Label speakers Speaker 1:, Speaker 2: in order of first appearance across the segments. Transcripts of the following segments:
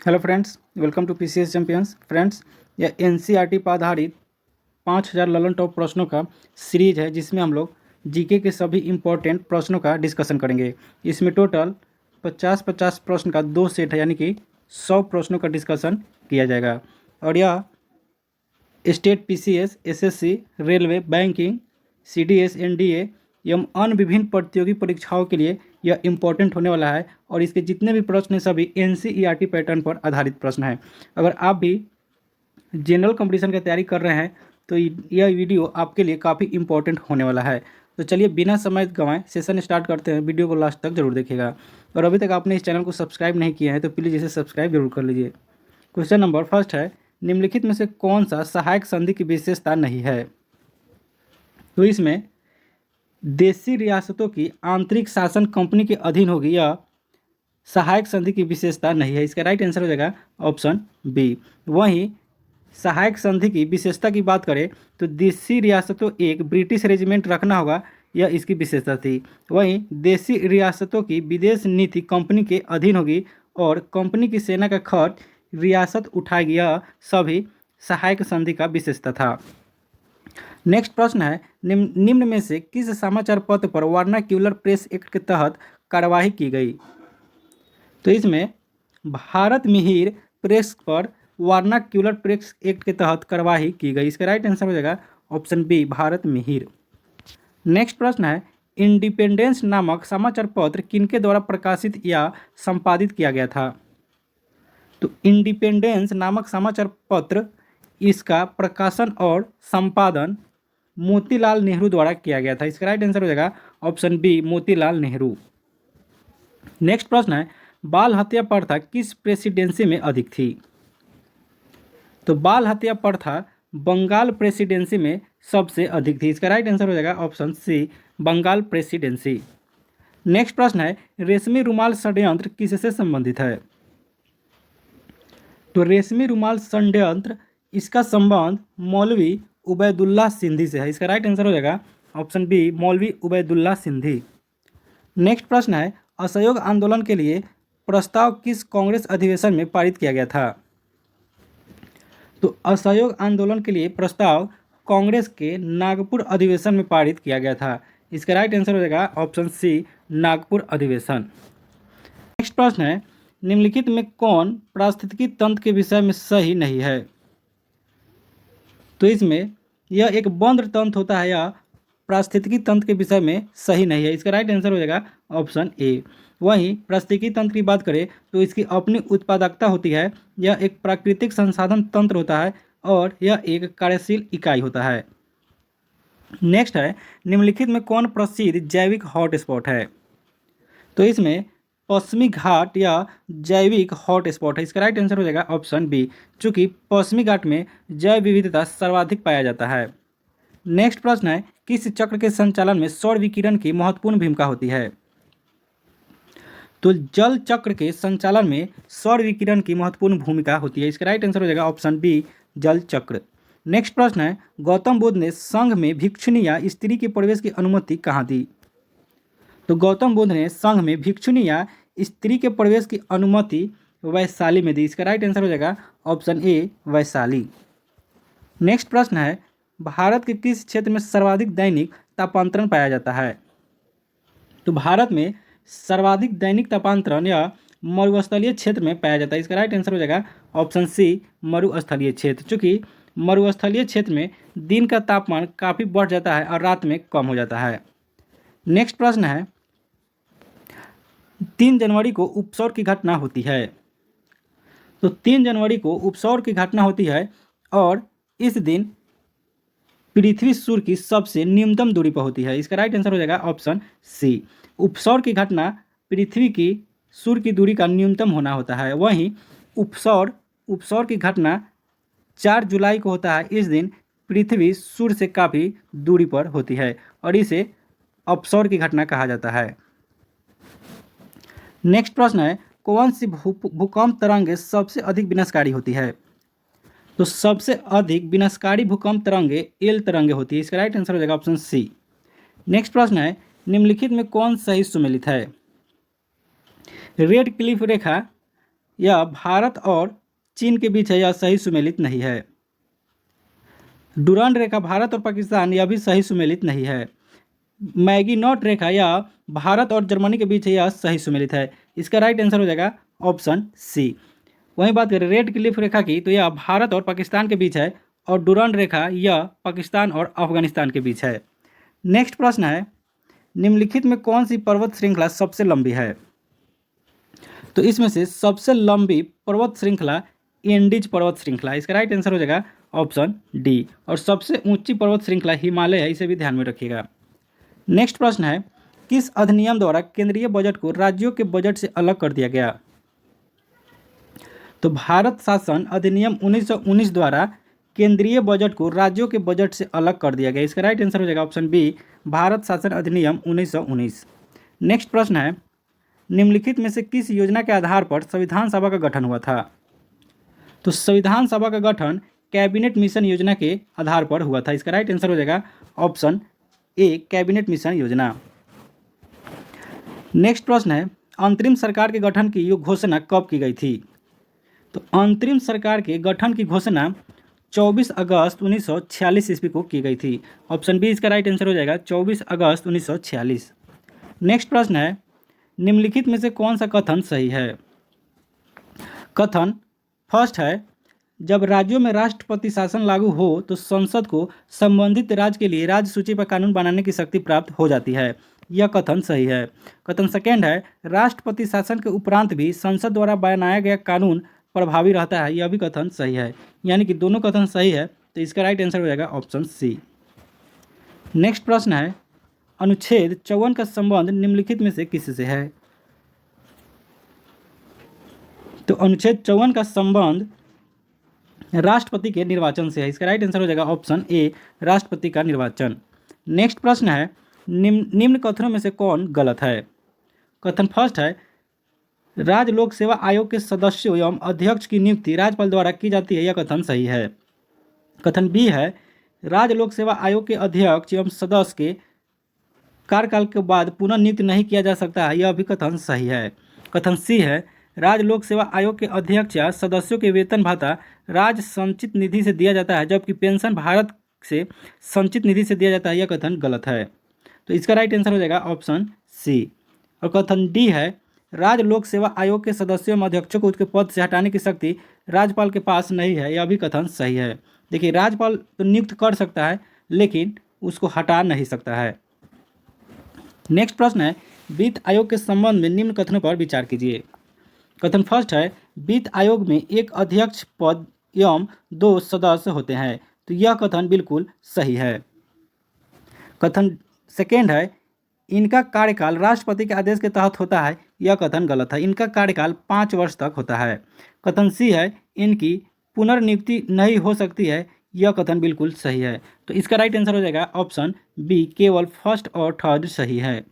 Speaker 1: Hello friends, welcome to PCS Champions. Friends, यह NCERT पर आधारित 5000 ललन टॉप प्रश्नों का सीरीज है जिसमें हम लोग जीके के सभी इम्पोर्टेंट प्रश्नों का डिस्कशन करेंगे। इसमें टोटल 50-50 प्रश्न का 2 सेट है, यानी कि 100 प्रश्नों का डिस्कशन किया जाएगा। और यह state PCS, SSC, railway, banking, CDS, NDA एवं अन्य विभिन्न प्रतियोगी परीक्षाओं के लिए यह इम्पोर्टेंट होने वाला है। और इसके जितने भी प्रश्न हैं सभी एनसीईआरटी पैटर्न पर आधारित प्रश्न हैं। अगर आप भी जनरल कंपटीशन की तैयारी कर रहे हैं तो यह वीडियो आपके लिए काफ़ी इम्पोर्टेंट होने वाला है। तो चलिए बिना समय गंवाए सेशन स्टार्ट करते हैं। वीडियो को लास्ट तक जरूर देखिएगा। और अभी तक आपने इस चैनल को सब्सक्राइब नहीं किया है तो प्लीज़ इसे सब्सक्राइब जरूर कर लीजिए। क्वेश्चन नंबर फर्स्ट है, निम्नलिखित में से कौन सा सहायक संधि की विशेषता नहीं है? तो इसमें देशी रियासतों की आंतरिक शासन कंपनी के अधीन होगी, यह सहायक संधि की विशेषता नहीं है। इसका राइट आंसर हो जाएगा ऑप्शन बी। वहीं सहायक संधि की विशेषता की बात करें तो देशी रियासतों एक ब्रिटिश रेजिमेंट रखना होगा, यह इसकी विशेषता थी। वहीं देशी रियासतों की विदेश नीति कंपनी के अधीन होगी और कंपनी की सेना का खर्च रियासत उठाएगी, यह सभी सहायक संधि का विशेषता था। नेक्स्ट प्रश्न है, निम्न में से किस समाचार पत्र पर वर्नाक्यूलर प्रेस एक्ट के तहत कार्यवाही की गई? तो इसमें भारत मिहिर प्रेस पर वर्नाक्यूलर प्रेस एक्ट के तहत कार्यवाही की गई। इसका राइट आंसर हो जाएगा option B, Bharat Mihir. Next प्रश्न है, इंडिपेंडेंस नामक समाचार पत्र किनके द्वारा प्रकाशित या संपादित किया गया था? तो इंडिपेंडेंस नामक समाचार पत्र, इसका प्रकाशन और संपादन मोतीलाल नेहरू द्वारा किया गया था। इसका राइट आंसर हो जाएगा option B, Motilal Nehru. Next प्रश्न है, बाल हत्या प्रथा किस प्रेसिडेंसी में अधिक थी? तो बाल हत्या प्रथा बंगाल प्रेसिडेंसी में सबसे अधिक थी। इसका राइट आंसर हो जाएगा option C, Bengal Presidency. Next प्रश्न है, रेशमी रुमाल षड्यंत्र किससे संबंधित है? तो रेशमी रुमाल षड्यंत्र, इसका संबंध मौलवी उबैदुल्लाह सिंधी से है। इसका राइट आंसर हो जाएगा ऑप्शन बी, मौलवी उबैदुल्लाह सिंधी। नेक्स्ट प्रश्न है, असहयोग आंदोलन के लिए प्रस्ताव किस कांग्रेस अधिवेशन में पारित किया गया था? तो असहयोग आंदोलन के लिए प्रस्ताव कांग्रेस के नागपुर अधिवेशन में पारित किया गया था। इसका राइट आंसर हो जाएगा ऑप्शन सी, नागपुर अधिवेशन। नेक्स्ट प्रश्न है, निम्नलिखित में कौन पारिस्थितिकी तंत्र के विषय में सही नहीं है? तो इसमें यह एक बंद तंत्र होता है, यह पारिस्थितिकी तंत्र के विषय में सही नहीं है। इसका राइट आंसर हो जाएगा ऑप्शन ए। वहीं पारिस्थितिकी तंत्र की बात करें तो इसकी अपनी उत्पादकता होती है, यह एक प्राकृतिक संसाधन तंत्र होता है और यह एक कार्यशील इकाई होता है। नेक्स्ट है, निम्नलिखित में कौन प्रसिद्ध जैविक हॉटस्पॉट है? तो इसमें पश्चिमी घाट या जैविक हॉटस्पॉट है। इसका राइट आंसर हो जाएगा ऑप्शन बी, चूँकि पश्चिमी घाट में जैव विविधता सर्वाधिक पाया जाता है। नेक्स्ट प्रश्न है, किस चक्र के संचालन में सौर विकिरण की महत्वपूर्ण भूमिका होती है? तो जल चक्र के संचालन में सौर विकिरण की महत्वपूर्ण भूमिका होती है। इसका राइट आंसर हो जाएगा ऑप्शन बी, जल चक्र। नेक्स्ट प्रश्न है, गौतम बुद्ध ने संघ में भिक्षुणी या स्त्री के प्रवेश की अनुमति कहाँ दी? तो गौतम बुद्ध ने संघ में भिक्षुणी या स्त्री के प्रवेश की अनुमति वैशाली में दी। इसका राइट आंसर हो जाएगा ऑप्शन ए, वैशाली। नेक्स्ट प्रश्न है, भारत के किस क्षेत्र में सर्वाधिक दैनिक तापांतरण पाया जाता है? तो भारत में सर्वाधिक दैनिक तापांतरण या मरुस्थलीय क्षेत्र में पाया जाता है। इसका राइट आंसर हो जाएगा ऑप्शन सी, मरुस्थलीय क्षेत्र। चूँकि मरुस्थलीय क्षेत्र में दिन का तापमान काफ़ी बढ़ जाता है और रात में कम हो जाता है। नेक्स्ट प्रश्न है, 3 जनवरी को उपसौर की घटना होती है। तो 3 जनवरी को उपसौर की घटना होती है और इस दिन पृथ्वी सूर्य की सबसे न्यूनतम दूरी पर होती है। इसका राइट आंसर हो जाएगा ऑप्शन सी, उपसौर की घटना पृथ्वी की सूर्य की दूरी का न्यूनतम होना होता है। वहीं उपसौर की घटना 4 जुलाई को होता है। इस दिन पृथ्वी सूर्य से काफ़ी दूरी पर होती है और इसे अपसौर की घटना कहा जाता है। नेक्स्ट प्रश्न है, कौन सी भूकंप तरंगें सबसे अधिक विनाशकारी होती है? तो सबसे अधिक विनाशकारी भूकंप तरंगें एल तरंगें होती है। इसका राइट आंसर हो जाएगा ऑप्शन सी। नेक्स्ट प्रश्न है, निम्नलिखित में कौन सही सुमेलित है? रेड क्लिफ रेखा यह भारत और चीन के बीच है, यह सही सुमेलित नहीं है। डुरांड रेखा भारत और पाकिस्तान, यह भी सही सुमेलित नहीं है। मैगीनॉट रेखा यह भारत और जर्मनी के बीच है, यह सही सुमेलित है। इसका राइट आंसर हो जाएगा ऑप्शन सी। वहीं बात करें रेड क्लिफ रेखा की, तो यह भारत और पाकिस्तान के बीच है, और डुरांड रेखा यह पाकिस्तान और अफगानिस्तान के बीच है। नेक्स्ट प्रश्न है, निम्नलिखित में कौन सी पर्वत श्रृंखला सबसे लंबी है? तो इसमें से सबसे लंबी पर्वत श्रृंखला एंडीज पर्वत श्रृंखला, इसका राइट आंसर हो जाएगा ऑप्शन डी। और सबसे ऊंची पर्वत श्रृंखला हिमालय है, इसे भी ध्यान में रखिएगा। नेक्स्ट प्रश्न है, किस अधिनियम द्वारा केंद्रीय बजट को राज्यों के बजट से अलग कर दिया गया? तो भारत शासन अधिनियम 1919 द्वारा केंद्रीय बजट को राज्यों के बजट से अलग कर दिया गया। इसका राइट आंसर हो जाएगा ऑप्शन बी, भारत शासन अधिनियम 1919। नेक्स्ट प्रश्न है, निम्नलिखित में से किस योजना के आधार पर संविधान सभा का गठन हुआ था? तो संविधान सभा का गठन कैबिनेट मिशन योजना के आधार पर हुआ था। इसका राइट आंसर हो जाएगा ऑप्शन ए, कैबिनेट मिशन योजना। नेक्स्ट प्रश्न है, अंतरिम सरकार के गठन की घोषणा कब की गई थी? तो अंतरिम सरकार के गठन की घोषणा 24 अगस्त 1946 ईस्वी को की गई थी। ऑप्शन बी इसका राइट आंसर हो जाएगा 24 अगस्त 1946। नेक्स्ट प्रश्न है, निम्नलिखित में से कौन सा कथन सही है? कथन फर्स्ट है, जब राज्यों में राष्ट्रपति शासन लागू हो तो संसद को संबंधित राज्य के लिए राज्य सूची पर कानून बनाने की शक्ति प्राप्त हो जाती है। यह कथन सही है। कथन सेकेंड है, राष्ट्रपति शासन के उपरांत भी संसद द्वारा बनाया गया कानून प्रभावी रहता है। यह भी कथन सही है। यानी कि दोनों कथन सही है, तो इसका राइट आंसर हो जाएगा ऑप्शन सी। नेक्स्ट प्रश्न है, अनुच्छेद 54 का संबंध निम्नलिखित में से किससे है? तो अनुच्छेद 54 का संबंध राष्ट्रपति के निर्वाचन से है। इसका राइट आंसर हो जाएगा ऑप्शन ए, राष्ट्रपति का निर्वाचन। नेक्स्ट प्रश्न है, निम्न कथनों में से कौन गलत है? कथन फर्स्ट है, राज्य लोक सेवा आयोग के सदस्यों एवं अध्यक्ष की नियुक्ति राज्यपाल द्वारा की जाती है। यह कथन सही है। कथन बी है, राज्य लोक सेवा आयोग के अध्यक्ष एवं सदस्य के कार्यकाल के बाद पुनः नियुक्त नहीं किया जा सकता है। यह भी कथन सही है। कथन सी है, राज्य लोक सेवा आयोग के अध्यक्ष या सदस्यों के वेतन भाता राज्य संचित निधि से दिया जाता है, जबकि पेंशन भारत से संचित निधि से दिया जाता है। यह कथन गलत है। तो इसका राइट आंसर हो जाएगा ऑप्शन सी। और कथन डी है, राज्य लोक सेवा आयोग के सदस्यों एवं अध्यक्षों को उसके पद से हटाने की शक्ति राज्यपाल के पास नहीं है। यह भी कथन सही है। देखिए, राज्यपाल तो नियुक्त कर सकता है, लेकिन उसको हटा नहीं सकता है। नेक्स्ट प्रश्न है, वित्त आयोग के संबंध में निम्न कथनों पर विचार कीजिए। कथन फर्स्ट है, वित्त आयोग में एक अध्यक्ष पद एवं 2 सदस्य होते हैं। तो यह कथन बिल्कुल सही है। कथन सेकेंड है, इनका कार्यकाल राष्ट्रपति के आदेश के तहत होता है। यह कथन गलत है। इनका कार्यकाल 5 वर्ष तक होता है। कथन सी है, इनकी पुनर्नियुक्ति नहीं हो सकती है। यह कथन बिल्कुल सही है। तो इसका राइट आंसर हो जाएगा ऑप्शन बी, केवल फर्स्ट और थर्ड सही है।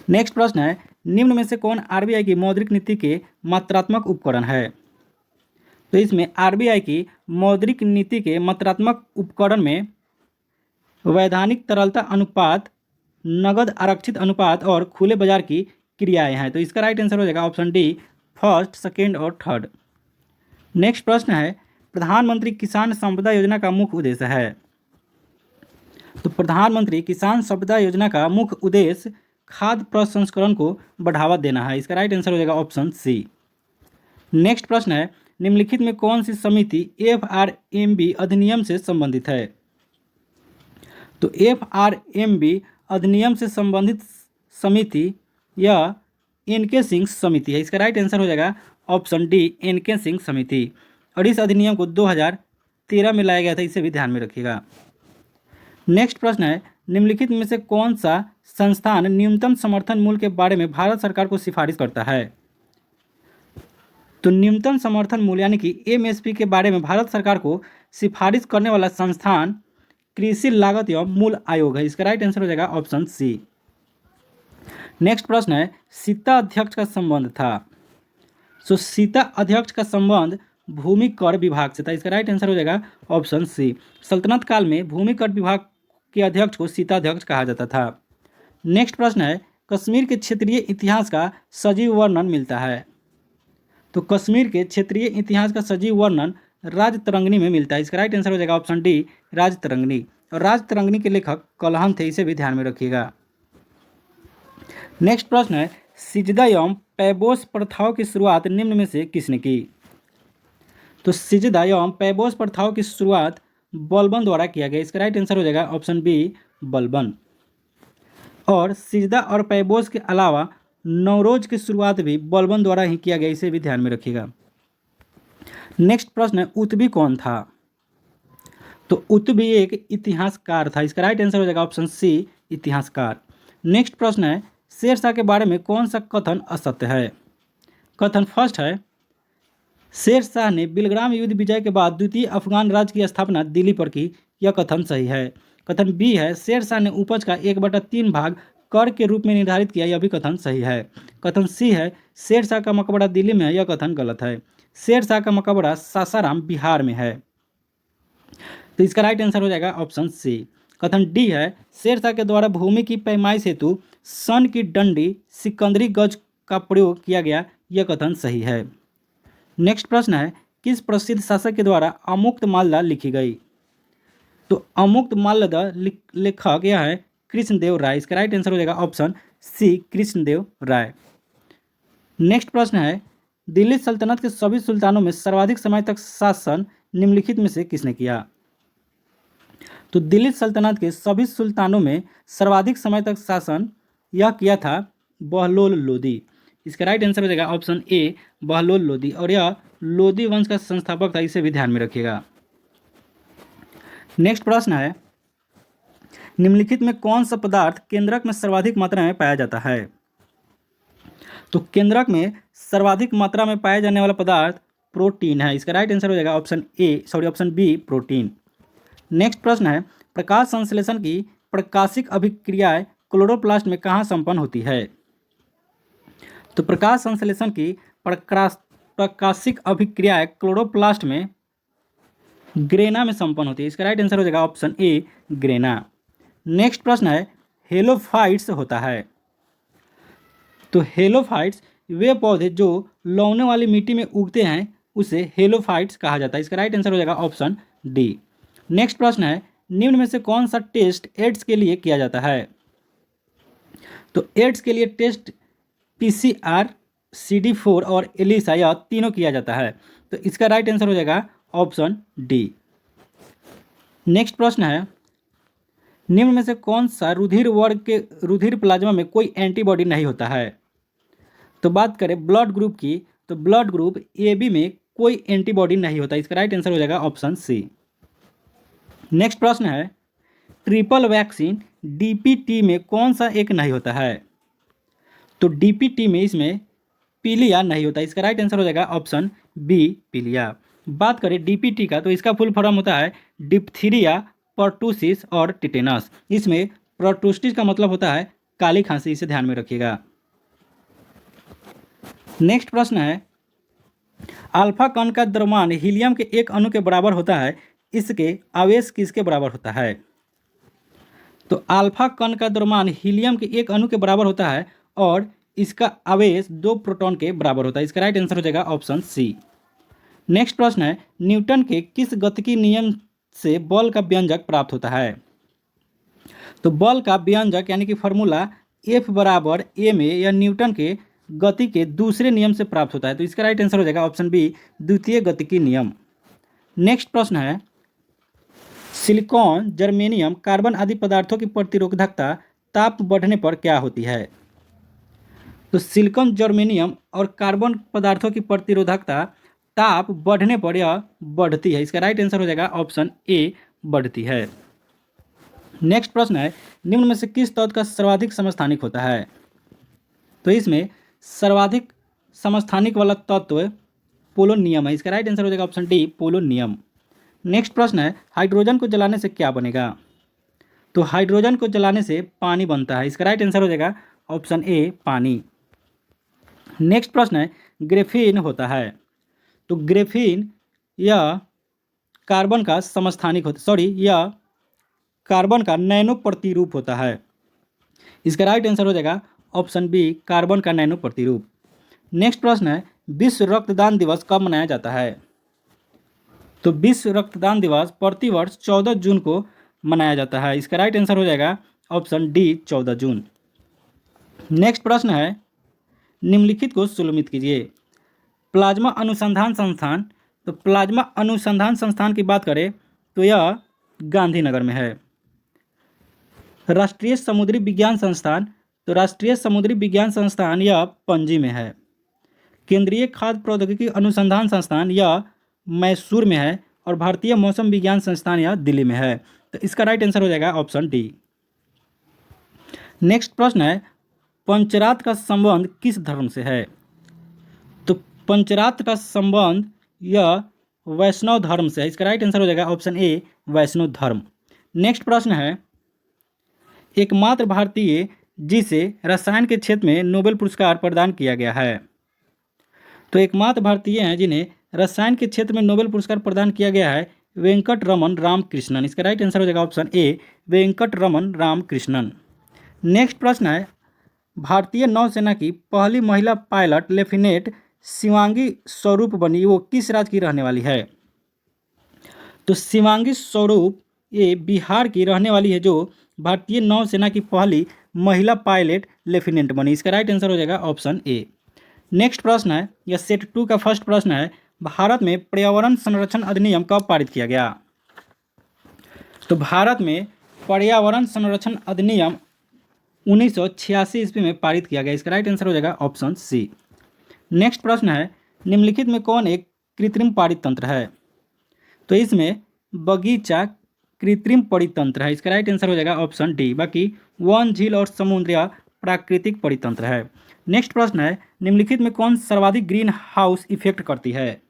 Speaker 1: नेक्स्ट प्रश्न है, निम्न में से कौन आरबीआई की मौद्रिक नीति के मात्रात्मक उपकरण है? तो इसमें आरबीआई की मौद्रिक नीति के मात्रात्मक उपकरण में वैधानिक तरलता अनुपात, नगद आरक्षित अनुपात और खुले बाजार की क्रियाएं हैं। तो इसका राइट आंसर हो जाएगा ऑप्शन डी, फर्स्ट, सेकेंड और थर्ड। नेक्स्ट प्रश्न है, प्रधानमंत्री किसान संपदा योजना का मुख्य उद्देश्य है? तो प्रधानमंत्री किसान संपदा योजना का मुख्य उद्देश्य खाद्य प्रसंस्करण को बढ़ावा देना है। इसका राइट आंसर हो जाएगा ऑप्शन सी। नेक्स्ट प्रश्न है, निम्नलिखित में कौन सी समिति एफआरएमबी अधिनियम से संबंधित है? तो एफआरएमबी अधिनियम से संबंधित समिति यह एनके सिंह समिति है। इसका राइट आंसर हो जाएगा ऑप्शन डी, एनके सिंह समिति। और इस अधिनियम को 2013 में लाया गया था, इसे भी ध्यान में रखिएगा। नेक्स्ट प्रश्न है, निम्नलिखित में से कौन सा संस्थान न्यूनतम समर्थन मूल्य के बारे में भारत सरकार को सिफारिश करता है? तो न्यूनतम समर्थन मूल्य यानी कि एमएसपी के बारे में भारत सरकार को सिफारिश करने वाला संस्थान कृषि लागत एवं मूल्य आयोग है। इसका राइट आंसर हो जाएगा ऑप्शन सी। नेक्स्ट प्रश्न है, सीता अध्यक्ष का संबंध था। सो सीता अध्यक्ष का संबंध भूमि कर विभाग से था। इसका राइट आंसर हो जाएगा ऑप्शन सी। सल्तनत काल में भूमि कर विभाग के अध्यक्ष को सीता अध्यक्ष कहा जाता था। नेक्स्ट प्रश्न है, कश्मीर के क्षेत्रीय इतिहास का सजीव वर्णन मिलता है। तो कश्मीर के क्षेत्रीय इतिहास का सजीव वर्णन राजतरंगिणी में मिलता है। इसका राइट आंसर हो जाएगा ऑप्शन डी, राजतरंगिणी। और राजतरंगिणी के लेखक कलहन थे, इसे भी ध्यान में रखिएगा। नेक्स्ट प्रश्न है, सिजदा एवं पैबोस प्रथाओं की शुरुआत निम्न में से किसने की? तो सिजदा एवं पैबोस प्रथाओं की शुरुआत बलबन द्वारा किया गया। इसका राइट आंसर हो जाएगा ऑप्शन बी, बलबन। और सिजदा और पैबोस के अलावा नवरोज की शुरुआत भी बलबन द्वारा ही किया गया, इसे भी ध्यान में रखिएगा। नेक्स्ट प्रश्न है, उतबी कौन था? तो उतबी एक इतिहासकार था। इसका राइट आंसर हो जाएगा ऑप्शन सी, इतिहासकार। नेक्स्ट प्रश्न है, शेरशाह के बारे में कौन सा कथन असत्य है? कथन फर्स्ट है, शेरशाह ने बिलग्राम युद्ध विजय के बाद द्वितीय अफगान राज्य की स्थापना दिल्ली पर की। यह कथन सही है। कथन बी है, शेरशाह ने उपज का 1/3 भाग कर के रूप में निर्धारित किया। यह भी कथन सही है। कथन सी है, शेरशाह का मकबरा दिल्ली में है। यह कथन गलत है। शेरशाह का मकबरा सासाराम बिहार में है। तो इसका राइट आंसर हो जाएगा ऑप्शन सी। कथन डी है, शेरशाह के द्वारा भूमि की पैमाइश हेतु सन की डंडी सिकंदरी गज का प्रयोग किया गया। यह कथन सही है। नेक्स्ट प्रश्न है, किस प्रसिद्ध शासक के द्वारा अमुक्त माल्यदा लिखी गई? तो अमुक्त माल्यदा लेखक यह है कृष्णदेव राय। इसका राइट आंसर हो जाएगा ऑप्शन सी, कृष्णदेव राय। नेक्स्ट प्रश्न है, दिल्ली सल्तनत के सभी सुल्तानों में सर्वाधिक समय तक शासन निम्नलिखित में से किसने किया? तो दिल्ली सल्तनत के सभी सुल्तानों में सर्वाधिक समय तक शासन यह किया था बहलोल लोदी। इसका राइट आंसर हो जाएगा ऑप्शन ए, बहलोल लोदी। और यह लोदी वंश का संस्थापक था, इसे भी ध्यान में रखिएगा। नेक्स्ट प्रश्न है, निम्नलिखित में कौन सा पदार्थ केंद्रक में सर्वाधिक मात्रा में पाया जाता है? तो केंद्रक में सर्वाधिक मात्रा में पाया जाने वाला पदार्थ प्रोटीन है। इसका राइट आंसर हो जाएगा ऑप्शन बी, प्रोटीन। नेक्स्ट प्रश्न है, प्रकाश संश्लेषण की प्रकाशिक अभिक्रियाएं क्लोरोप्लास्ट में कहाँ संपन्न होती है? तो प्रकाश संश्लेषण की प्रकाशिक अभिक्रियाएं क्लोरोप्लास्ट में ग्रेना में संपन्न होती है। इसका राइट आंसर हो जाएगा ऑप्शन ए, ग्रेना। नेक्स्ट प्रश्न है, हेलोफाइट्स होता है। तो हेलोफाइट्स वे पौधे जो लौने वाली मिट्टी में उगते हैं, उसे हेलोफाइट्स कहा जाता है। इसका राइट आंसर हो जाएगा ऑप्शन डी। नेक्स्ट प्रश्न है, निम्न में से कौन सा टेस्ट एड्स के लिए किया जाता है? तो एड्स के लिए टेस्ट PCR, CD4 और एलिसा, यह तीनों किया जाता है। तो इसका राइट आंसर हो जाएगा ऑप्शन डी। नेक्स्ट प्रश्न है, निम्न में से कौन सा रुधिर वर्ग के रुधिर प्लाज्मा में कोई एंटीबॉडी नहीं होता है? तो बात करें ब्लड ग्रुप की, तो ब्लड ग्रुप AB में कोई एंटीबॉडी नहीं होता। इसका राइट आंसर हो जाएगा ऑप्शन सी। नेक्स्ट प्रश्न है, ट्रिपल वैक्सीन DPT में कौन सा एक नहीं होता है? तो DPT में इसमें पीलिया नहीं होता। इसका राइट आंसर हो जाएगा ऑप्शन बी, पीलिया। बात करें DPT का, तो इसका फुल फॉर्म होता है डिप्थीरिया, पर्टूसिस और टिटेनस। इसमें पर्टूसिस का मतलब होता है काली खांसी, इसे ध्यान में रखिएगा। नेक्स्ट प्रश्न है, अल्फा कण का द्रव्यमान हीलियम के एक अणु के बराबर होता है, इसके आवेश किसके बराबर होता है? तो अल्फा कण का द्रव्यमान हीलियम के एक अणु के बराबर होता है और इसका आवेश 2 प्रोटॉन के बराबर होता है। इसका राइट आंसर हो जाएगा ऑप्शन सी। नेक्स्ट प्रश्न है, न्यूटन के किस गतिकी नियम से बल का व्यंजक प्राप्त होता है? तो बल का व्यंजक यानी कि फॉर्मूला F बराबर ma या न्यूटन के गति के दूसरे नियम से प्राप्त होता है। तो इसका राइट आंसर हो जाएगा ऑप्शन बी, द्वितीय गतिकी नियम। नेक्स्ट प्रश्न है, सिलिकॉन, जर्मेनियम, कार्बन आदि पदार्थों की प्रतिरोधकता ताप बढ़ने पर क्या होती है? तो सिलिकॉन, जर्मेनियम और कार्बन पदार्थों की प्रतिरोधकता ताप बढ़ने पर यह बढ़ती है। इसका राइट आंसर हो जाएगा ऑप्शन ए, बढ़ती है। नेक्स्ट प्रश्न है, निम्न में से किस तत्व का सर्वाधिक समस्थानिक होता है? तो इसमें सर्वाधिक समस्थानिक वाला तत्व पोलोनियम है। इसका राइट आंसर हो जाएगा ऑप्शन डी, पोलोनियम। नेक्स्ट प्रश्न है, हाइड्रोजन को जलाने से क्या बनेगा? तो हाइड्रोजन को जलाने से पानी बनता है। इसका राइट आंसर हो जाएगा ऑप्शन ए, पानी। नेक्स्ट प्रश्न है, ग्रेफीन होता है। तो ग्रेफीन यह कार्बन का समस्थानिक यह कार्बन का नैनो प्रतिरूप होता है। इसका राइट आंसर हो जाएगा ऑप्शन बी, कार्बन का नैनो प्रतिरूप। नेक्स्ट प्रश्न है, विश्व रक्तदान दिवस कब मनाया जाता है? तो विश्व रक्तदान दिवस प्रतिवर्ष 14 जून को मनाया जाता है। इसका राइट आंसर हो जाएगा ऑप्शन डी 14 जून। नेक्स्ट प्रश्न है, निम्नलिखित को सुलमित कीजिए। प्लाज्मा अनुसंधान संस्थान, तो प्लाज्मा अनुसंधान संस्थान की बात करें तो यह गांधीनगर में है। राष्ट्रीय समुद्री विज्ञान संस्थान, तो राष्ट्रीय समुद्री विज्ञान संस्थान यह पणजी में है। केंद्रीय खाद्य प्रौद्योगिकी अनुसंधान संस्थान यह मैसूर में है और भारतीय मौसम विज्ञान संस्थान यह दिल्ली में है। तो इसका राइट आंसर हो जाएगा ऑप्शन डी। नेक्स्ट प्रश्न है, पंचरात्र का संबंध किस धर्म से है? तो पंचरात्र का संबंध यह वैष्णव धर्म से है। इसका राइट आंसर हो जाएगा ऑप्शन ए वैष्णव धर्म। नेक्स्ट प्रश्न है, एकमात्र भारतीय जिसे रसायन के क्षेत्र में नोबेल पुरस्कार प्रदान किया गया है। तो एकमात्र भारतीय हैं जिन्हें रसायन के क्षेत्र में नोबेल पुरस्कार प्रदान किया गया है वेंकट रमन रामकृष्णन। इसका राइट आंसर हो जाएगा option A Venkat Raman Ramakrishnan. Next प्रश्न है, भारतीय नौसेना की पहली महिला पायलट लेफ्टिनेंट शिवांगी स्वरूप बनी, वो किस राज्य की रहने वाली है? तो शिवांगी स्वरूप ये बिहार की रहने वाली है, जो भारतीय नौसेना की पहली महिला पायलट लेफ्टिनेंट बनी। इसका राइट आंसर हो जाएगा ऑप्शन ए। नेक्स्ट प्रश्न है, यह सेट 2 का फर्स्ट प्रश्न है, भारत में पर्यावरण संरक्षण अधिनियम कब पारित किया गया? तो भारत में पर्यावरण संरक्षण अधिनियम 1986 ईस्वी में पारित किया गया। इसका राइट आंसर हो जाएगा ऑप्शन सी। नेक्स्ट प्रश्न है, निम्नलिखित में कौन एक कृत्रिम पारितंत्र है? तो इसमें बगीचा कृत्रिम परितंत्र है। इसका राइट आंसर हो जाएगा ऑप्शन डी। बाकी वन, झील और समुद्र या प्राकृतिक परितंत्र है। नेक्स्ट प्रश्न है, निम्नलिखित में कौन सर्वाधिक ग्रीन हाउस इफेक्ट करती है?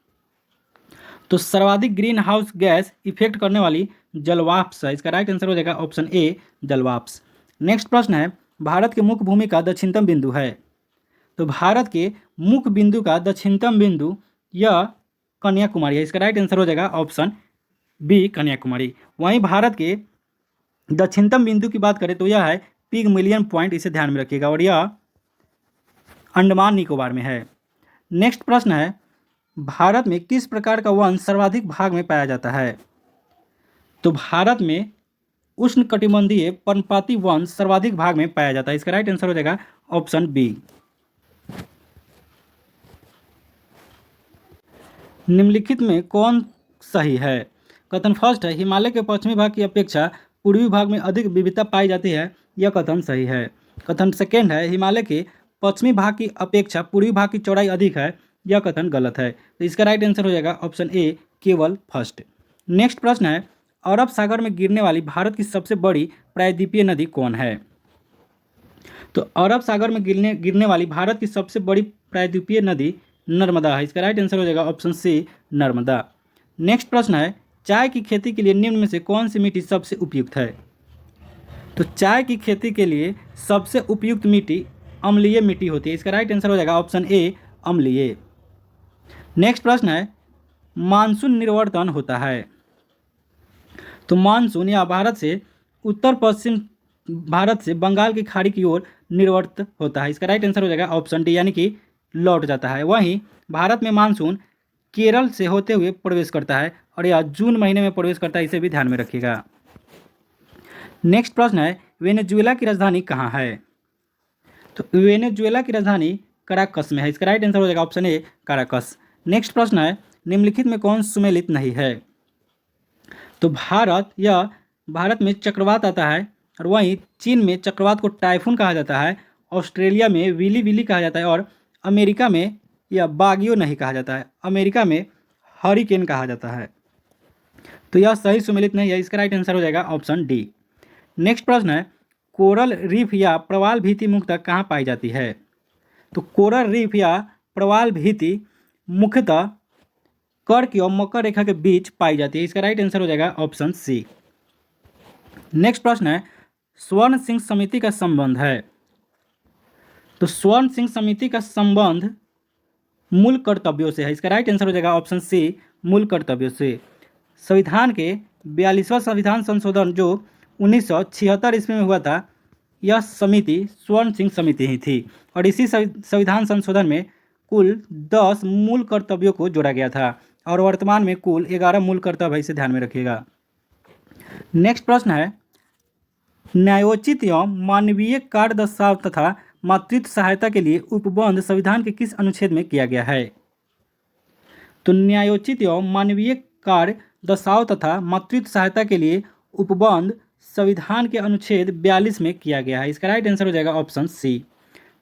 Speaker 1: तो सर्वाधिक ग्रीन हाउस गैस इफेक्ट करने वाली जलवाष्प है। इसका राइट आंसर हो जाएगा ऑप्शन ए जलवाष्प। नेक्स्ट प्रश्न है, भारत के मुख्य भूमि का दक्षिणतम बिंदु है। तो भारत के मुख्य बिंदु का दक्षिणतम बिंदु यह कन्याकुमारी है। इसका राइट आंसर हो जाएगा ऑप्शन बी कन्याकुमारी। वहीं भारत के दक्षिणतम बिंदु की बात करें तो यह है पिगमिलियन पॉइंट, इसे ध्यान में रखिएगा, और यह अंडमान निकोबार में है। नेक्स्ट प्रश्न है, भारत में किस प्रकार का वन सर्वाधिक भाग में पाया जाता है? तो भारत में उष्णकटिबंधीय पर्णपाती वन सर्वाधिक भाग में पाया जाता है। इसका राइट आंसर हो जाएगा ऑप्शन बी। निम्नलिखित में कौन सही है? कथन फर्स्ट है, हिमालय के पश्चिमी भाग की अपेक्षा पूर्वी भाग में अधिक विविधता पाई जाती है, यह कथन सही है। कथन सेकेंड है, हिमालय के पश्चिमी भाग की अपेक्षा पूर्वी भाग की चौड़ाई अधिक है, यह कथन गलत है। तो इसका राइट आंसर हो जाएगा ऑप्शन ए केवल फर्स्ट। नेक्स्ट प्रश्न है, अरब सागर में गिरने वाली भारत की सबसे बड़ी प्रायद्वीपीय नदी कौन है? तो अरब सागर में गिरने वाली भारत की सबसे बड़ी प्रायद्वीपीय नदी नर्मदा है। इसका राइट आंसर हो जाएगा ऑप्शन सी नर्मदा। नेक्स्ट प्रश्न है, चाय की खेती के लिए निम्न में से कौन सी मिट्टी सबसे उपयुक्त है? तो चाय की खेती के लिए सबसे उपयुक्त मिट्टी अम्लीय मिट्टी होती है। इसका राइट आंसर हो जाएगा ऑप्शन ए अम्लीय। नेक्स्ट प्रश्न है, मानसून निर्वर्तन होता है। तो मानसून या भारत से उत्तर पश्चिम भारत से बंगाल की खाड़ी की ओर निर्वर्त होता है। इसका राइट आंसर हो जाएगा ऑप्शन डी यानी कि लौट जाता है। वहीं भारत में मानसून केरल से होते हुए प्रवेश करता है और यह जून महीने में प्रवेश करता है, इसे भी ध्यान में रखिएगा। नेक्स्ट प्रश्न है, वेनेजुएला की राजधानी कहाँ है? तो वेनेजुएला की राजधानी कराकस में है। इसका राइट आंसर हो जाएगा ऑप्शन ए कराकस। नेक्स्ट प्रश्न है, निम्नलिखित में कौन सुमेलित नहीं है? तो भारत में चक्रवात आता है और वहीं चीन में चक्रवात को टाइफून कहा जाता है, ऑस्ट्रेलिया में विली विली कहा जाता है और अमेरिका में यह बागियो नहीं कहा जाता है, अमेरिका में हरिकेन कहा जाता है। तो यह सही सुमेलित नहीं है। इसका राइट आंसर हो जाएगा ऑप्शन डी। नेक्स्ट प्रश्न है, कोरल रीफ या प्रवाल भित्ति मुख्यतः कहाँ पाई जाती है? तो कोरल रीफ या प्रवाल भित्ति मुख्यतः कर्क और मकर रेखा के बीच पाई जाती है। इसका राइट आंसर हो जाएगा ऑप्शन सी। नेक्स्ट प्रश्न है, स्वर्ण सिंह समिति का संबंध है। तो स्वर्ण सिंह समिति का संबंध मूल कर्तव्यों से है। इसका राइट आंसर हो जाएगा ऑप्शन सी मूल कर्तव्यों से। संविधान के 42वां संविधान संशोधन जो 1976 ईस्वी में हुआ था, यह समिति स्वर्ण सिंह समिति ही थी और इसी संविधान संशोधन में कुल 10 मूल कर्तव्यों को जोड़ा गया था और वर्तमान में कुल 11 मूल कर्तव्य है, इसे ध्यान में रखिएगा। नेक्स्ट प्रश्न है, न्यायोचित एवं मानवीय कार्य दस्ताव तथा मातृत्व सहायता के लिए उपबंध संविधान के किस अनुच्छेद में किया गया है? तो न्यायोचित एवं मानवीय कार्य दस्ताव तथा मातृत्व सहायता के लिए उपबंध संविधान के अनुच्छेद 42 में किया गया है। इसका राइट आंसर हो जाएगा ऑप्शन सी।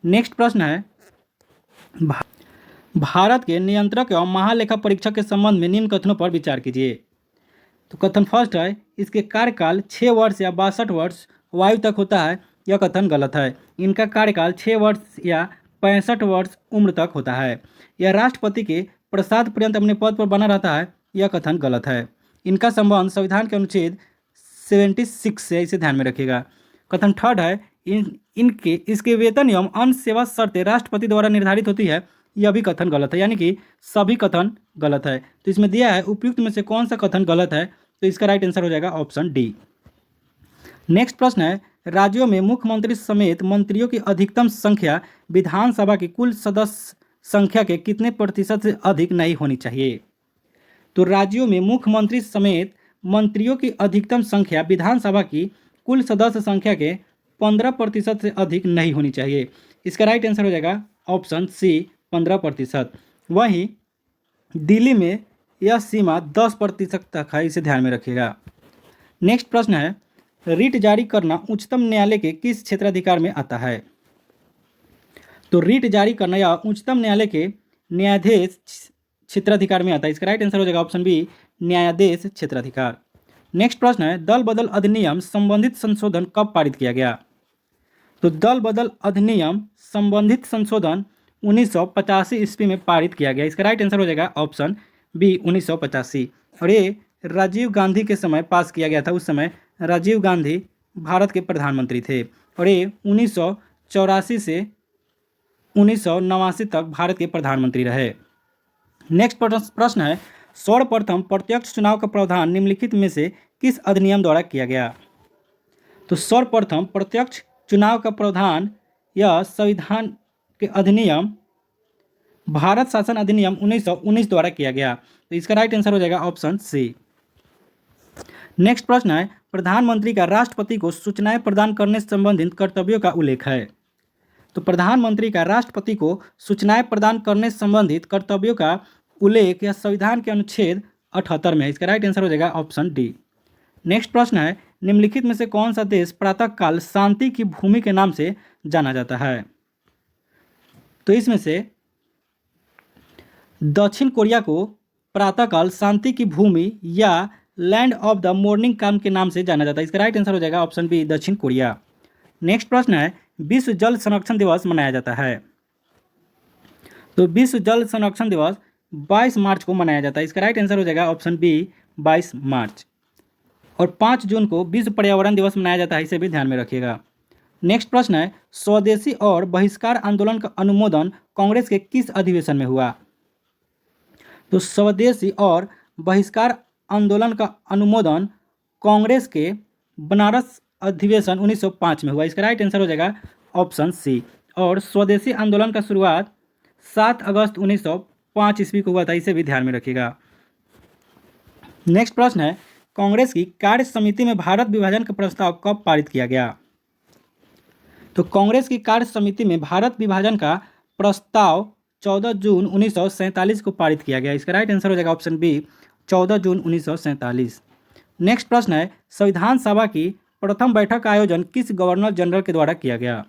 Speaker 1: नेक्स्ट प्रश्न है, भारत के नियंत्रक एवं महालेखा परीक्षक के संबंध में निम्न कथनों पर विचार कीजिए। तो कथन फर्स्ट है, इसके कार्यकाल 6 वर्ष या 62 वर्ष आयु तक होता है। यह कथन गलत है। इनका कार्यकाल 6 वर्ष या 65 वर्ष उम्र तक होता है। यह राष्ट्रपति के प्रसाद पर्यंत अपने पद पर बना रहता है। यह कथन गलत है। इनका संबंध संविधान के अनुच्छेद 76 से, इसे ध्यान में रखिएगा। कथन थर्ड है, इसके वेतन एवं अन्य सेवा शर्तें राष्ट्रपति द्वारा निर्धारित होती है। यह भी कथन गलत है, यानी कि सभी कथन गलत है। तो इसमें दिया है उपयुक्त में से कौन सा कथन गलत है, तो इसका राइट आंसर हो जाएगा ऑप्शन डी। नेक्स्ट प्रश्न है, राज्यों में मुख्यमंत्री समेत मंत्रियों की अधिकतम संख्या विधानसभा की कुल सदस्य संख्या के कितने प्रतिशत से अधिक नहीं होनी चाहिए? तो राज्यों में मुख्यमंत्री समेत मंत्रियों की अधिकतम संख्या विधानसभा की कुल सदस्य संख्या के 15% से अधिक नहीं होनी चाहिए। इसका राइट आंसर हो जाएगा ऑप्शन सी, 15%। वहीं दिल्ली में यह सीमा 10% तक है, इसे ध्यान में रखिएगा। नेक्स्ट प्रश्न है, रिट जारी करना उच्चतम न्यायालय के किस क्षेत्राधिकार में आता है? तो रिट जारी करना या उच्चतम न्यायालय के न्यायाधीश क्षेत्राधिकार में आता है। इसका राइट आंसर हो जाएगा ऑप्शन बी, न्यायाधीश क्षेत्राधिकार। नेक्स्ट प्रश्न है, दल बदल अधिनियम संबंधित संशोधन कब पारित किया गया? तो दल बदल अधिनियम संबंधित संशोधन 1985 ईस्वी में पारित किया गया। इसका राइट आंसर हो जाएगा ऑप्शन बी, 1985। और ये राजीव गांधी के समय पास किया गया था। उस समय राजीव गांधी भारत के प्रधानमंत्री थे और ये 1984 से 1989 तक भारत के प्रधानमंत्री रहे। नेक्स्ट प्रश्न है, सर्वप्रथम प्रत्यक्ष चुनाव का प्रावधान निम्नलिखित में से किस अधिनियम द्वारा किया गया? तो सर्वप्रथम प्रत्यक्ष चुनाव का प्रावधान यह संविधान के अधिनियम भारत शासन अधिनियम 1919 द्वारा किया गया। तो इसका राइट आंसर हो जाएगा ऑप्शन सी। नेक्स्ट प्रश्न है, प्रधानमंत्री का राष्ट्रपति को सूचनाएं प्रदान करने संबंधित कर्तव्यों का उल्लेख है। तो प्रधानमंत्री का राष्ट्रपति को सूचनाएं प्रदान करने संबंधित कर्तव्यों का उल्लेख या संविधान के अनुच्छेद 78 में है। इसका राइट आंसर हो जाएगा ऑप्शन डी। नेक्स्ट प्रश्न है, निम्नलिखित में से कौन सा देश प्रातःकाल शांति की भूमि के नाम से जाना जाता है? तो इसमें से दक्षिण कोरिया को प्रातःकाल शांति की भूमि या लैंड ऑफ द मॉर्निंग काम के नाम से जाना जाता है। इसका राइट आंसर हो जाएगा ऑप्शन बी, दक्षिण कोरिया। नेक्स्ट प्रश्न है, विश्व जल संरक्षण दिवस मनाया जाता है। तो विश्व जल संरक्षण दिवस 22 मार्च को मनाया जाता है। इसका राइट आंसर हो जाएगा ऑप्शन बी, 22 मार्च। और 5 जून को विश्व पर्यावरण दिवस मनाया जाता है, इसे भी ध्यान में रखिएगा। नेक्स्ट प्रश्न है, स्वदेशी और बहिष्कार आंदोलन का अनुमोदन कांग्रेस के किस अधिवेशन में हुआ? तो स्वदेशी और बहिष्कार आंदोलन का अनुमोदन कांग्रेस के बनारस अधिवेशन 1905 में हुआ। इसका राइट आंसर हो जाएगा ऑप्शन सी। और स्वदेशी आंदोलन का शुरुआत 7 अगस्त 1905 ईस्वी को हुआ था, इसे भी ध्यान में रखिएगा। नेक्स्ट प्रश्न है, कांग्रेस की कार्य समिति में भारत विभाजन का प्रस्ताव कब पारित किया गया? तो कांग्रेस की कार्य समिति में भारत विभाजन का प्रस्ताव 14 जून 1947 को पारित किया गया। इसका राइट आंसर हो जाएगा ऑप्शन बी, 14 जून 1947। नेक्स्ट प्रश्न है, संविधान सभा की प्रथम बैठक का आयोजन किस गवर्नर जनरल के द्वारा किया गया?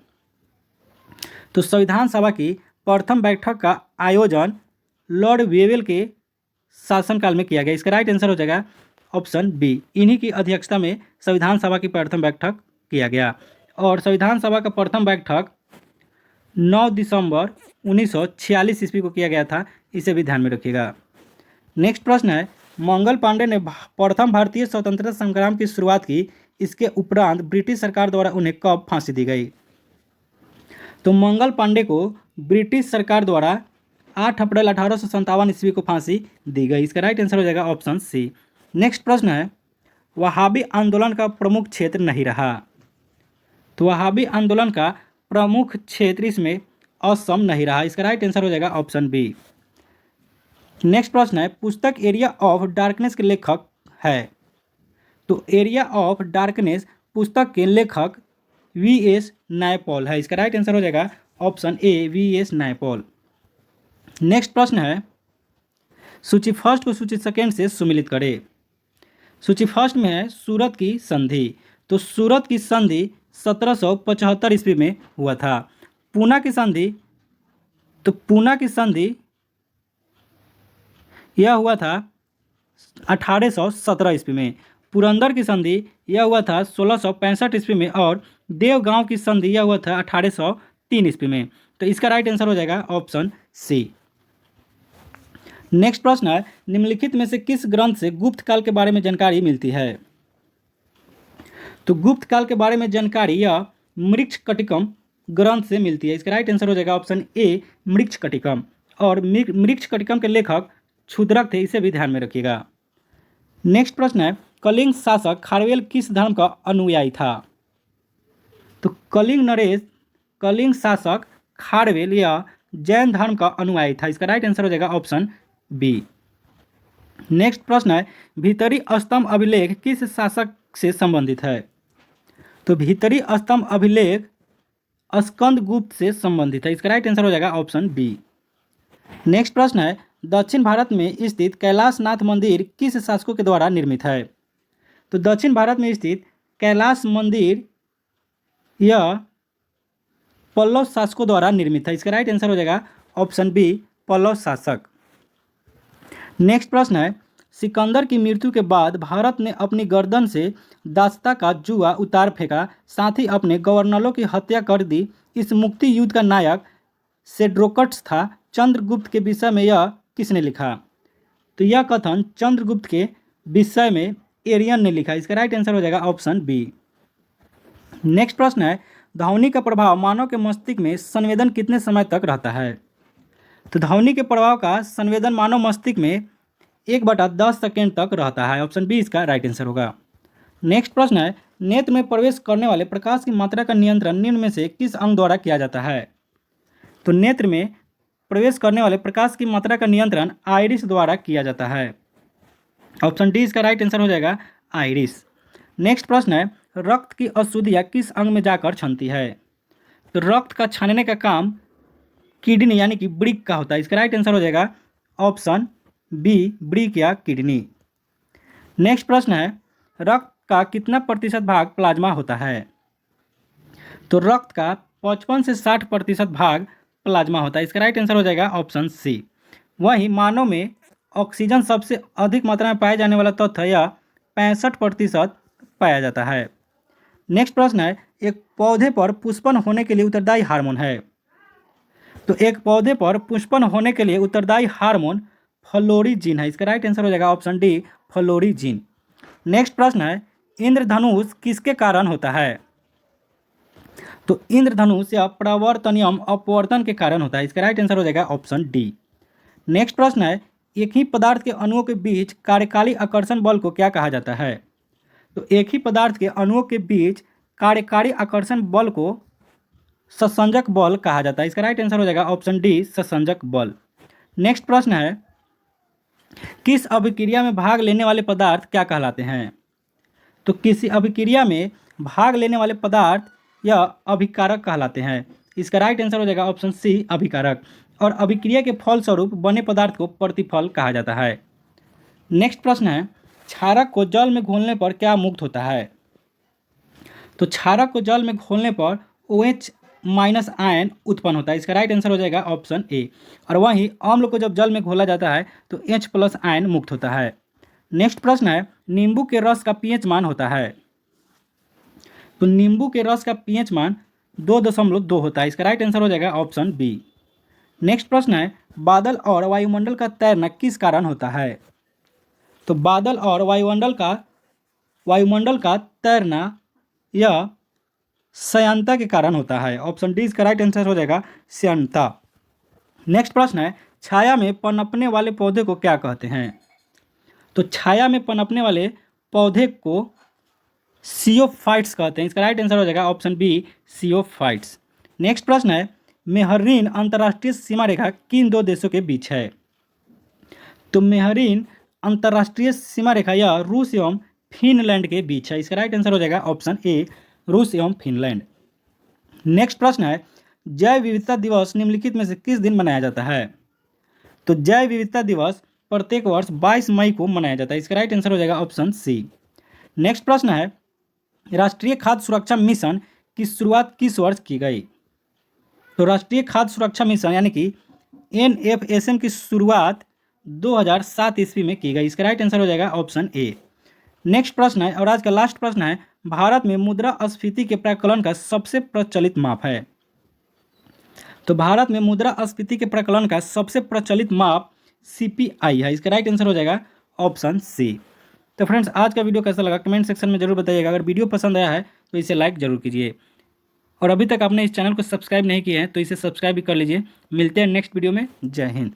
Speaker 1: तो संविधान सभा की प्रथम बैठक का आयोजन लॉर्ड वेवेल के शासनकाल में किया गया। इसका राइट आंसर हो जाएगा ऑप्शन बी, इन्हीं की अध्यक्षता में संविधान सभा की प्रथम बैठक किया गया। और संविधान सभा का प्रथम बैठक 9 दिसंबर 1946 ईस्वी को किया गया था, इसे भी ध्यान में रखिएगा। नेक्स्ट प्रश्न है, मंगल पांडे ने प्रथम भारतीय स्वतंत्रता संग्राम की शुरुआत की। इसके उपरांत ब्रिटिश सरकार द्वारा उन्हें कब फांसी दी गई? तो मंगल पांडे को ब्रिटिश सरकार द्वारा 8 अप्रैल 1857 ईस्वी को फांसी दी गई। इसका राइट आंसर हो जाएगा ऑप्शन सी। नेक्स्ट प्रश्न है, वहाबी आंदोलन का प्रमुख क्षेत्र नहीं रहा। तो वहाबी आंदोलन का प्रमुख क्षेत्र इसमें असम नहीं रहा। इसका राइट आंसर हो जाएगा ऑप्शन बी। नेक्स्ट प्रश्न है, पुस्तक एरिया ऑफ डार्कनेस के लेखक है। तो एरिया ऑफ डार्कनेस पुस्तक के लेखक वी.एस. नायपॉल है। इसका राइट आंसर हो जाएगा ऑप्शन ए, वी.एस. नायपॉल। नेक्स्ट प्रश्न है, सूची फर्स्ट को सूची सेकेंड से सुमिलित करें। सूची फर्स्ट में है सूरत की संधि। तो सूरत की संधि 1775 ईस्वी में हुआ था। पूना की संधि, तो पूना की संधि यह हुआ था 1817 ईस्वी में। पुरंदर की संधि यह हुआ था 1665 ईस्वी में। और देवगांव की संधि यह हुआ था 1803 ईस्वी में। तो इसका राइट आंसर हो जाएगा ऑप्शन सी। नेक्स्ट प्रश्न है, निम्नलिखित में से किस ग्रंथ से गुप्त काल के बारे में जानकारी मिलती है। तो गुप्त काल के बारे में जानकारी यह मृच्छकटिकम ग्रंथ से मिलती है। इसका राइट आंसर हो जाएगा ऑप्शन ए, मृच्छकटिकम। और मृच्छकटिकम के लेखक क्षुद्रक थे, इसे भी ध्यान में रखिएगा। नेक्स्ट प्रश्न है, कलिंग शासक खारवेल किस धर्म का अनुयायी था। तो कलिंग शासक खारवेल या जैन धर्म का अनुयायी था। इसका राइट आंसर हो जाएगा ऑप्शन बी। नेक्स्ट प्रश्न है, भीतरी स्तंभ अभिलेख किस शासक से संबंधित है। तो भीतरी स्तंभ अभिलेख स्कंदगुप्त से संबंधित है। इसका राइट आंसर हो जाएगा ऑप्शन बी। नेक्स्ट प्रश्न है, दक्षिण भारत में स्थित कैलाशनाथ मंदिर किस शासकों के द्वारा निर्मित है। तो दक्षिण भारत में स्थित कैलाश मंदिर यह पल्लव शासकों द्वारा निर्मित है। इसका राइट आंसर हो जाएगा ऑप्शन बी, पल्लव शासक। नेक्स्ट प्रश्न है, सिकंदर की मृत्यु के बाद भारत ने अपनी गर्दन से दासता का जुआ उतार फेंका, साथ ही अपने गवर्नरों की हत्या कर दी। इस मुक्ति युद्ध का नायक सेड्रोकट्स था। चंद्रगुप्त के विषय में यह किसने लिखा। तो यह कथन चंद्रगुप्त के विषय में एरियन ने लिखा। इसका राइट आंसर हो जाएगा ऑप्शन बी। नेक्स्ट प्रश्न है, ध्वनि का प्रभाव मानव के मस्तिष्क में संवेदन कितने समय तक रहता है। तो ध्वनि के प्रभाव का संवेदन मानव मस्तिष्क में 1/10 सेकेंड तक रहता है। ऑप्शन बी इसका राइट आंसर होगा। नेक्स्ट प्रश्न है, नेत्र में प्रवेश करने वाले प्रकाश की मात्रा का नियंत्रण निम्न में से किस अंग द्वारा किया जाता है। तो नेत्र में प्रवेश करने वाले प्रकाश की मात्रा का नियंत्रण आइरिस द्वारा किया जाता है। ऑप्शन डी इसका राइट आंसर हो जाएगा आइरिस। नेक्स्ट प्रश्न है, रक्त की अशुद्धियाँ किस अंग में जाकर छनती है। तो रक्त का छानने का काम किडनी यानी कि वृक्क का होता है। इसका राइट आंसर हो जाएगा ऑप्शन बी, वृक्क या किडनी। नेक्स्ट प्रश्न है, रक्त का कितना प्रतिशत भाग प्लाज्मा होता है। तो रक्त का 55 से 60% भाग प्लाज्मा होता है। इसका राइट आंसर हो जाएगा ऑप्शन सी। वहीं मानव में ऑक्सीजन सबसे अधिक मात्रा में पाए जाने वाला तत्व यह 65% पाया जाता है। नेक्स्ट प्रश्न है, एक पौधे पर पुष्पन होने के लिए उत्तरदायी हार्मोन है। तो एक पौधे पर पुष्पन होने के लिए उत्तरदायी हार्मोन फ्लोरिजीन है। इसका राइट आंसर हो जाएगा ऑप्शन डी, फ्लोरिजीन। नेक्स्ट प्रश्न है, इंद्रधनुष किसके कारण होता है। तो इंद्रधनुष या प्रवर्तनियम अपवर्तन के कारण होता है। इसका राइट आंसर हो जाएगा ऑप्शन डी। नेक्स्ट प्रश्न है, एक ही पदार्थ के अणुओं के बीच कार्यकाली आकर्षण बल को क्या कहा जाता है। तो एक ही पदार्थ के अणुओं के बीच कार्यकारी आकर्षण बल को ससंजक बल कहा जाता है। इसका राइट आंसर हो जाएगा ऑप्शन डी, ससंजक बल। नेक्स्ट प्रश्न है, किस अभिक्रिया में भाग लेने वाले पदार्थ क्या कहलाते हैं। तो किसी अभिक्रिया में भाग लेने वाले पदार्थ या अभिकारक कहलाते हैं। इसका राइट आंसर हो जाएगा ऑप्शन सी, अभिकारक। और अभिक्रिया के फलस्वरूप बने पदार्थ को प्रतिफल कहा जाता है। नेक्स्ट प्रश्न है, क्षारक को जल में घोलने पर क्या मुक्त होता है। तो क्षारक को जल में घोलने पर OH- आयन उत्पन्न होता है। इसका राइट आंसर हो जाएगा ऑप्शन ए। और वहीं अम्ल को जब जल में घोला जाता है तो H+ आयन मुक्त होता है। नेक्स्ट प्रश्न है, नींबू के रस का pH मान होता है। तो नींबू के रस का pH मान 2.2 होता है। इसका राइट आंसर हो जाएगा ऑप्शन बी। नेक्स्ट प्रश्न है, बादल और वायुमंडल का तैरना किस कारण होता है। तो बादल और वायुमंडल का तैरना यह श्यानता के कारण होता है। ऑप्शन डी इसका राइट आंसर हो जाएगा श्यानता। नेक्स्ट प्रश्न है, छाया में पनपने वाले पौधे को क्या कहते हैं। तो छाया में पनपने वाले पौधे को सियोफाइट्स कहते हैं। इसका राइट आंसर हो जाएगा ऑप्शन बी, सियोफाइट्स। नेक्स्ट प्रश्न है, मेहरीन अंतर्राष्ट्रीय सीमा रेखा किन दो देशों के बीच है? तो मेहरीन अंतर्राष्ट्रीय सीमा रेखा यह रूस एवं फिनलैंड के बीच है। इसका राइट आंसर हो जाएगा ऑप्शन ए, रूस एवं फिनलैंड। नेक्स्ट प्रश्न है, जैव विविधता दिवस निम्नलिखित में से किस दिन मनाया जाता है? तो जैव विविधता दिवस प्रत्येक वर्ष 22 मई को मनाया जाता है। इसका राइट आंसर हो जाएगा ऑप्शन सी। नेक्स्ट प्रश्न है, राष्ट्रीय खाद्य सुरक्षा मिशन की शुरुआत किस वर्ष की गई? तो राष्ट्रीय खाद्य सुरक्षा मिशन यानी कि NFSM की शुरुआत 2007 ईस्वी में की गई। इसका राइट आंसर हो जाएगा ऑप्शन ए। नेक्स्ट प्रश्न है, और आज का लास्ट प्रश्न है, भारत में मुद्रास्फीति के प्राकलन का सबसे प्रचलित माप है? तो भारत में मुद्रास्फीति के प्राकलन का सबसे प्रचलित माप CPI है। इसका राइट आंसर हो जाएगा ऑप्शन सी। तो फ्रेंड्स, आज का वीडियो कैसा लगा कमेंट सेक्शन में जरूर बताइएगा। अगर वीडियो पसंद आया है तो इसे लाइक जरूर कीजिए, और अभी तक आपने इस चैनल को सब्सक्राइब नहीं किया है तो इसे सब्सक्राइब भी कर लीजिए। मिलते हैं नेक्स्ट वीडियो में। जय हिंद।